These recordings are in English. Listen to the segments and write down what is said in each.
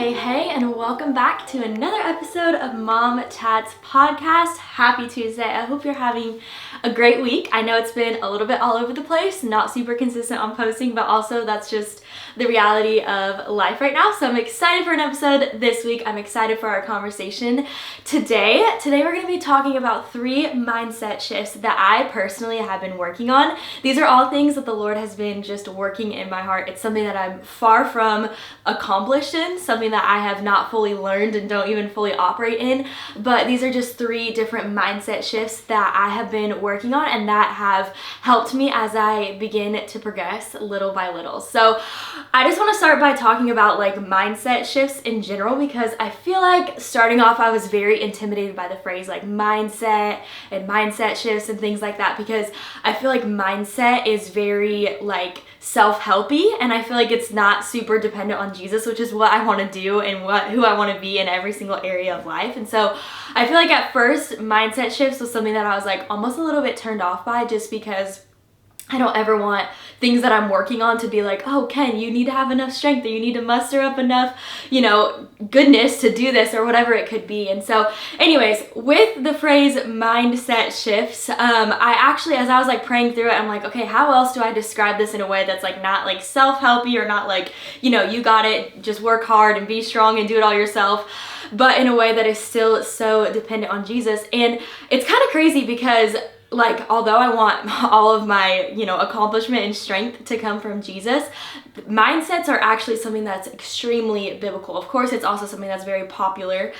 Hey, and welcome back to another episode of Mom Chats Podcast. Happy Tuesday. I hope you're having a great week. I know it's been a little bit all over the place, not super consistent on posting, but also that's just the reality of life right now. So I'm excited for an episode this week. I'm excited for our conversation today. Today we're going to be talking about 3 mindset shifts that I personally have been working on. These are all things that the Lord has been just working in my heart. It's something that I'm far from accomplished in, something that I have not fully learned and don't even fully operate in, but these are just 3 different mindset shifts that I have been working on and that have helped me as I begin to progress little by little. So I just want to start by talking about like mindset shifts in general, because I feel like starting off I was very intimidated by the phrase like mindset and mindset shifts and things like that, because I feel like mindset is very like self-helpy, and I feel like it's not super dependent on Jesus, which is what I want to do and who I want to be in every single area of life. And so I feel like at first mindset shifts was something that I was like almost a little bit turned off by, just because I don't ever want things that I'm working on to be like, oh, Ken, you need to have enough strength, or you need to muster up enough, goodness to do this, or whatever it could be. And so anyways, with the phrase mindset shifts, I actually, as I was like praying through it, I'm like, okay, how else do I describe this in a way that's like not like self-helpy, or not like, you got it, just work hard and be strong and do it all yourself, but in a way that is still so dependent on Jesus. And it's kind of crazy because like, although I want all of my, accomplishment and strength to come from Jesus, mindsets are actually something that's extremely biblical. Of course, it's also something that's very popular,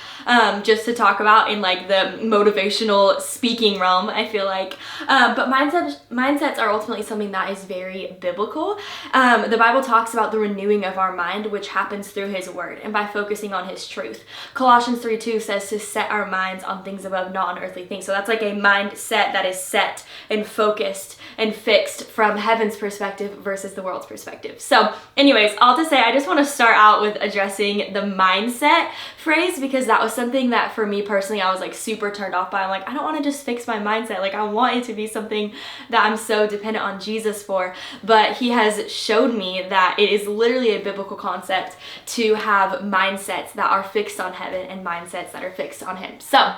just to talk about in like the motivational speaking realm, I feel like. But mindsets are ultimately something that is very biblical. The Bible talks about the renewing of our mind, which happens through His Word and by focusing on His truth. Colossians 3:2 says to set our minds on things above, not on earthly things. So that's like a mindset that is set and focused and fixed from heaven's perspective versus the world's perspective. So anyways, all to say, I just want to start out with addressing the mindset phrase, because that was something that for me personally, I was like super turned off by. I'm like, I don't want to just fix my mindset. Like, I want it to be something that I'm so dependent on Jesus for. But He has showed me that it is literally a biblical concept to have mindsets that are fixed on heaven and mindsets that are fixed on Him. So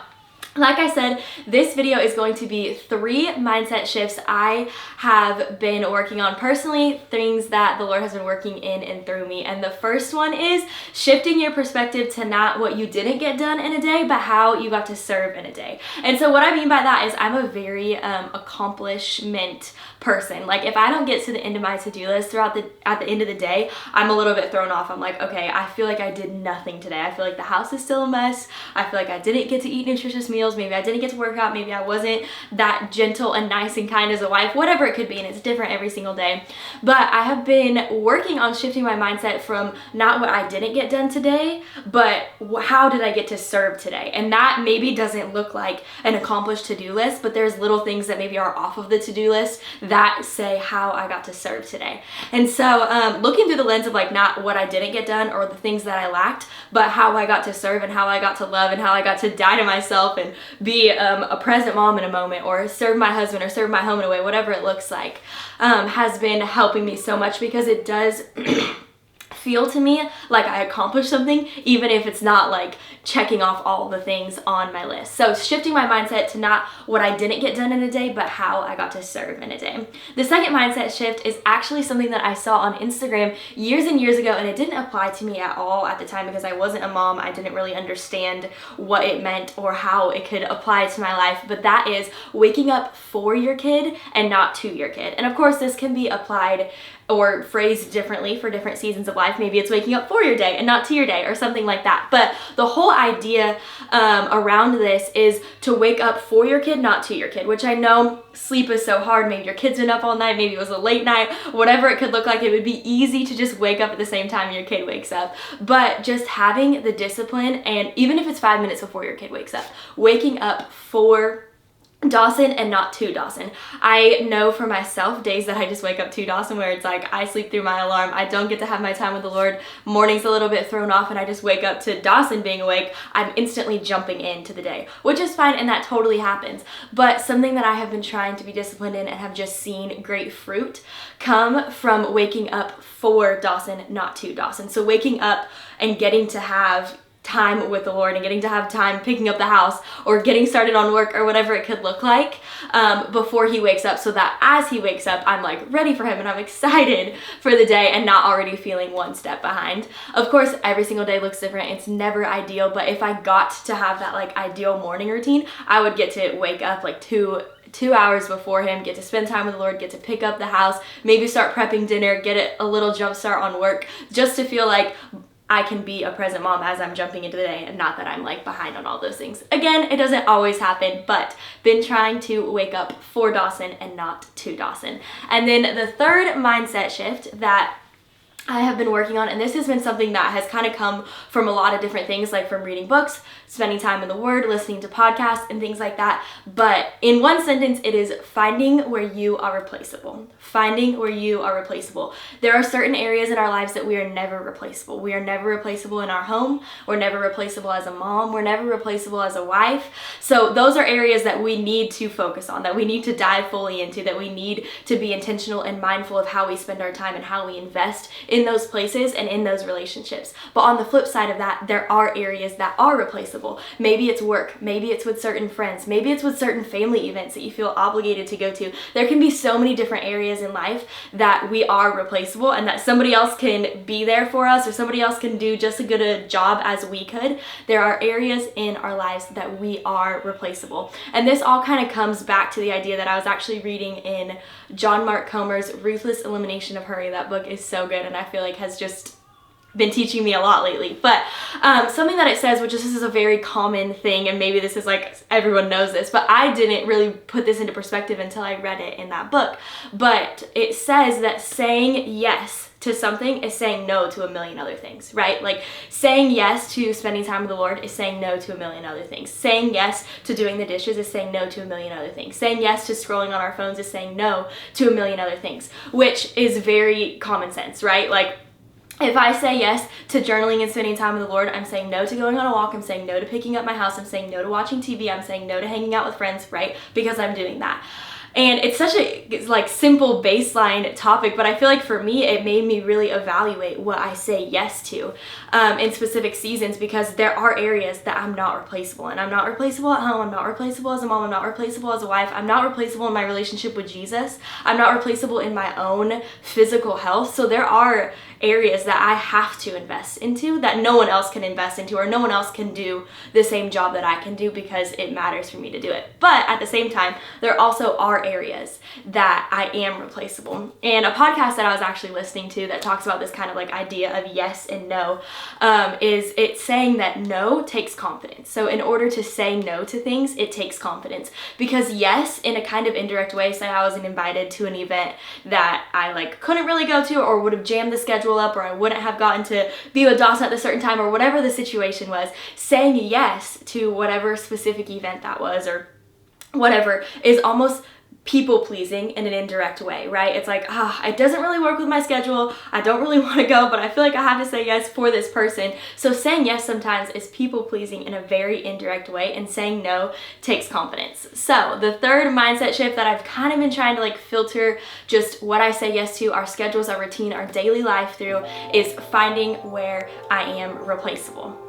like I said, this video is going to be 3 mindset shifts I have been working on personally, things that the Lord has been working in and through me. And the first one is shifting your perspective to not what you didn't get done in a day, but how you got to serve in a day. And so what I mean by that is I'm a very accomplishment person. Like, if I don't get to the end of my to-do list at the end of the day, I'm a little bit thrown off. I'm like, okay, I feel like I did nothing today. I feel like the house is still a mess. I feel like I didn't get to eat nutritious meals. Maybe I didn't get to work out. Maybe I wasn't that gentle and nice and kind as a wife, whatever it could be. And it's different every single day. But I have been working on shifting my mindset from not what I didn't get done today, but how did I get to serve today? And that maybe doesn't look like an accomplished to-do list, but there's little things that maybe are off of the to-do list that say how I got to serve today. And so looking through the lens of like not what I didn't get done or the things that I lacked, but how I got to serve and how I got to love and how I got to die to myself and be a present mom in a moment, or serve my husband or serve my home in a way, whatever it looks like, has been helping me so much, because it does feel to me like I accomplished something, even if it's not like checking off all the things on my list. So shifting my mindset to not what I didn't get done in a day, but how I got to serve in a day. The second mindset shift is actually something that I saw on Instagram years and years ago, and it didn't apply to me at all at the time because I wasn't a mom. I didn't really understand what it meant or how it could apply to my life, but that is waking up for your kid and not to your kid. And of course, this can be applied or phrased differently for different seasons of life. Maybe it's waking up for your day and not to your day, or something like that. But the whole idea around this is to wake up for your kid, not to your kid, which I know sleep is so hard. Maybe your kid's been up all night, maybe it was a late night, whatever it could look like. It would be easy to just wake up at the same time your kid wakes up. But just having the discipline, and even if it's 5 minutes before your kid wakes up, waking up for Dawson and not to Dawson. I know for myself days that I just wake up to Dawson where it's like I sleep through my alarm. I don't get to have my time with the Lord. Morning's a little bit thrown off and I just wake up to Dawson being awake. I'm instantly jumping into the day, which is fine, and that totally happens. But something that I have been trying to be disciplined in and have just seen great fruit come from waking up for Dawson, not to Dawson. So waking up and getting to have time with the Lord and getting to have time picking up the house or getting started on work or whatever it could look like before he wakes up, so that as he wakes up, I'm like ready for him and I'm excited for the day and not already feeling one step behind. Of course, every single day looks different. It's never ideal, but if I got to have that like ideal morning routine, I would get to wake up like two hours before him, get to spend time with the Lord, get to pick up the house, maybe start prepping dinner, get it a little jump start on work, just to feel like I can be a present mom as I'm jumping into the day and not that I'm like behind on all those things. Again, it doesn't always happen, but been trying to wake up for Dawson and not to Dawson. And then the third mindset shift that I have been working on, and this has been something that has kind of come from a lot of different things, like from reading books, spending time in the Word, listening to podcasts, and things like that. But in one sentence, it is finding where you are replaceable. Finding where you are replaceable. There are certain areas in our lives that we are never replaceable. We are never replaceable in our home. We're never replaceable as a mom. We're never replaceable as a wife. So those are areas that we need to focus on, that we need to dive fully into, that we need to be intentional and mindful of how we spend our time and how we invest in those places and in those relationships. But on the flip side of that, there are areas that are replaceable. Maybe it's work, maybe it's with certain friends, maybe it's with certain family events that you feel obligated to go to. There can be so many different areas in life that we are replaceable and that somebody else can be there for us or somebody else can do just as good a job as we could. There are areas in our lives that we are replaceable. And this all kind of comes back to the idea that I was actually reading in John Mark Comer's Ruthless Elimination of Hurry. That book is so good and I feel like has just been teaching me a lot lately. But something that it says, which is this is a very common thing, and maybe this is like everyone knows this, but I didn't really put this into perspective until I read it in that book. But it says that saying yes to something is saying no to a million other things, right? Like saying yes to spending time with the Lord is saying no to a million other things. Saying yes to doing the dishes is saying no to a million other things. Saying yes to scrolling on our phones is saying no to a million other things, which is very common sense, right? Like if I say yes to journaling and spending time with the Lord, I'm saying no to going on a walk, I'm saying no to picking up my house, I'm saying no to watching TV, I'm saying no to hanging out with friends, right? Because I'm doing that. And it's such a like simple baseline topic, but I feel like for me, it made me really evaluate what I say yes to in specific seasons, because there are areas that I'm not replaceable. And I'm not replaceable at home, I'm not replaceable as a mom, I'm not replaceable as a wife, I'm not replaceable in my relationship with Jesus, I'm not replaceable in my own physical health. So there are areas that I have to invest into that no one else can invest into, or no one else can do the same job that I can do because it matters for me to do it. But at the same time, there also are areas that I am replaceable. And a podcast that I was actually listening to that talks about this kind of like idea of yes and no is it's saying that no takes confidence. So in order to say no to things, it takes confidence, because yes, in a kind of indirect way, say I wasn't invited to an event that I like couldn't really go to, or would have jammed the schedule up, or I wouldn't have gotten to be with Dawson at a certain time, or whatever the situation was, saying yes to whatever specific event that was or whatever is almost people pleasing in an indirect way, right? It's like, it doesn't really work with my schedule. I don't really want to go, but I feel like I have to say yes for this person. So saying yes sometimes is people pleasing in a very indirect way, and saying no takes confidence. So the third mindset shift that I've kind of been trying to like filter just what I say yes to, our schedules, our routine, our daily life through, is finding where I am replaceable.